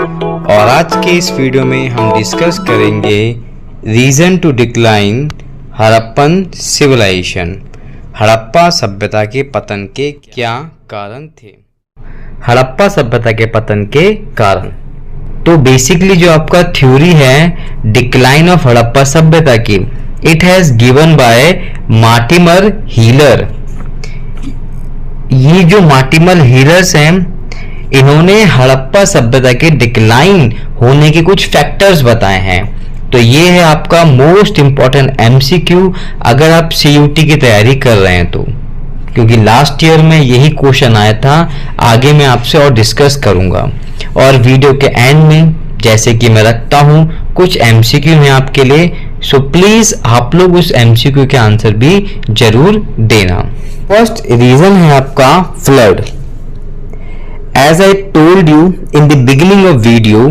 और आज के इस वीडियो में हम डिस्कस करेंगे reason to decline Harappan civilization. Harappa सभ्यता के पतन के क्या कारण थे? हड़प्पा सभ्यता के पतन के कारण तो बेसिकली जो आपका थ्योरी है डिक्लाइन ऑफ हड़प्पा सभ्यता की, it has given by Mortimer healer. ये जो मार्टिमर हीलर्स हैं, इन्होंने हड़प्पा सभ्यता के डिक्लाइन होने के कुछ फैक्टर्स बताए हैं। तो ये है आपका मोस्ट इंपॉर्टेंट एमसीक्यू अगर आप सीयूटी की तैयारी कर रहे हैं तो, क्योंकि लास्ट ईयर में यही क्वेश्चन आया था। आगे मैं आपसे और डिस्कस करूंगा, और वीडियो के एंड में जैसे कि मैं रखता हूं कुछ एमसीक्यू हैं आपके लिए, सो प्लीज आप लोग उस एमसीक्यू के आंसर भी जरूर देना। फर्स्ट रीजन है आपका flood. As I told you in the beginning of video,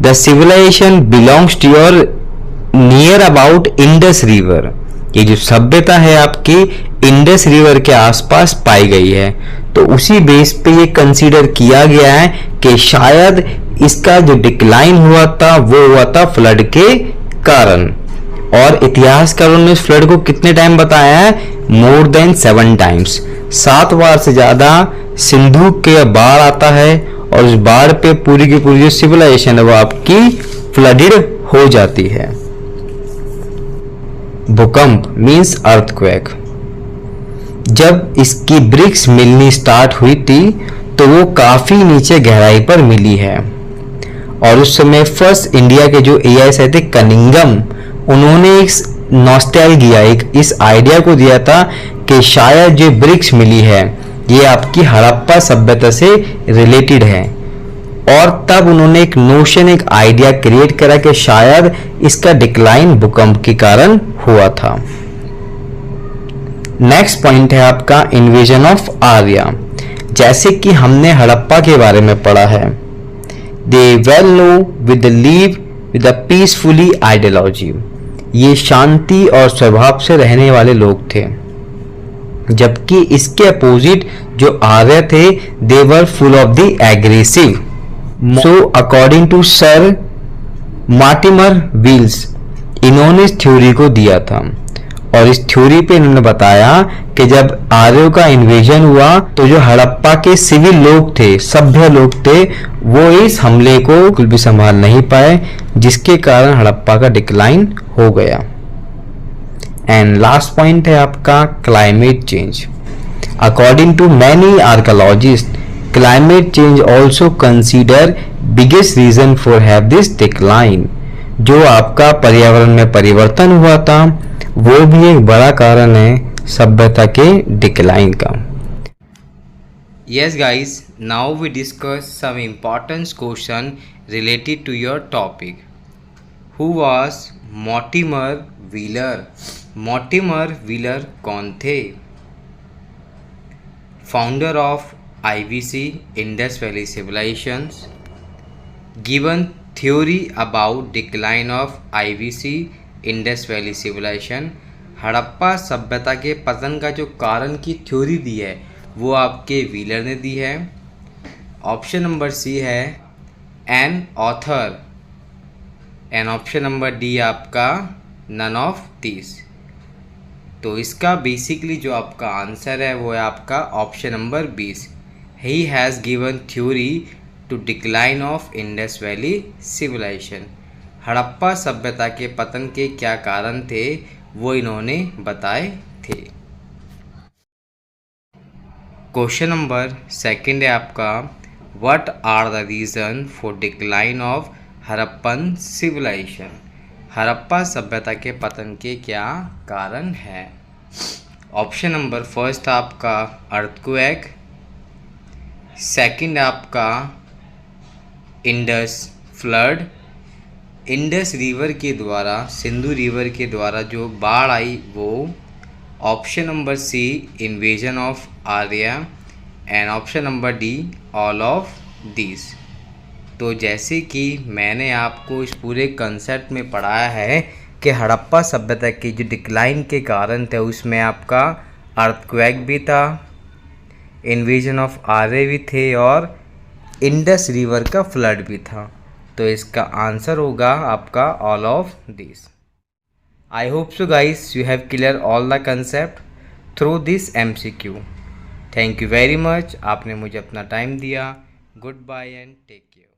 the civilization belongs to your near about Indus river. ये जो सभ्यता है आपकी इंडस रिवर के आसपास पाई गई है, तो उसी बेस पे ये कंसीडर किया गया है कि शायद इसका जो डिक्लाइन हुआ था वो हुआ था फ्लड के कारण। और इतिहासकारों ने इस फ्लड को कितने टाइम बताया है? More than 7 times. 7 बार से ज्यादा सिंधु के बाढ़ आता है, और उस बाढ़ पे पूरी की पूरी जो सिविलाइजेशन है वो आपकी फ्लडेड हो जाती है। भूकंप मीन्स अर्थक्वेक। जब इसकी ब्रिक्स मिलनी स्टार्ट हुई थी तो वो काफी नीचे गहराई पर मिली है, और उस समय फर्स्ट इंडिया के जो एआईएस थे कनिंगम, उन्होंने एक नॉस्टैल्जिया, एक इस आइडिया को दिया था कि शायद जो ब्रिक्स मिली है ये आपकी हड़प्पा सभ्यता से रिलेटेड है, और तब उन्होंने एक नोशन, एक आइडिया क्रिएट करा कि शायद इसका डिक्लाइन भूकंप के कारण हुआ था। नेक्स्ट पॉइंट है आपका इन्वेजन ऑफ आर्या। जैसे कि हमने हड़प्पा के बारे में पढ़ा है, they well know with live with a peacefully ideology. ये शांति और स्वभाव से रहने वाले लोग थे, जबकि इसके अपोजिट जो आर्य थे they were full of the aggressive. So according to sir Mortimer Wheeler, इन्होंने इस थ्योरी को दिया था, और इस थ्योरी पे इन्होंने बताया कि जब आर्यों का इन्वेजन हुआ तो जो हड़प्पा के सिविल लोग थे, सभ्य लोग थे, वो इस हमले को बिल्कुल भी संभाल नहीं पाए, जिसके कारण हड़प्पा का डिक्लाइन हो गया। एंड लास्ट पॉइंट है आपका climate change. According to many archaeologist, climate change also consider biggest reason for have this decline. जो आपका पर्यावरण में परिवर्तन हुआ था वो भी एक बड़ा कारण है सभ्यता के डिक्लाइन का। Yes guys, now we discuss some important question related to your topic. Who was Mortimer Wheeler? Mortimer Wheeler कौन थे? Founder of IVC, Indus Valley Civilizations. Given theory about decline of IVC, Indus valley civilization. Harappa सभ्यता के पतन का जो कारण की theory दी है वो आपके व्हीलर ने दी है। ऑप्शन नंबर सी है an author, and option number D आपका नन ऑफ दिस। तो इसका बेसिकली जो आपका आंसर है वो है आपका option number 20। He has given theory to decline of Indus valley civilization. Harappa सभ्यता के पतन के क्या कारण थे वो इन्होंने बताए थे। क्वेश्चन नंबर 2 है आपका, what are the reason for decline of Harappan civilization. Harappa सभ्यता के पतन के क्या कारण हैं? ऑप्शन नंबर फर्स्ट आपका अर्थक्वेक, सेकंड आपका इंडस फ्लड, इंडस रिवर के द्वारा, सिंधु रिवर के द्वारा जो बाढ़ आई वो, option number C invasion of Arya, and option number D all of this. तो जैसे कि मैंने आपको इस पूरे कंसेप्ट में पढ़ाया है कि हड़प्पा सभ्यता की जो डिक्लाइन के कारण थे उसमें आपका अर्थक्वेक भी था, इन्वेजन ऑफ आर्य भी थे, और इंडस रिवर का फ्लड भी था। तो इसका आंसर होगा आपका all of this. I hope so guys you have clear all the concept through this MCQ। Thank you very much, आपने मुझे अपना टाइम दिया। Good bye and take care.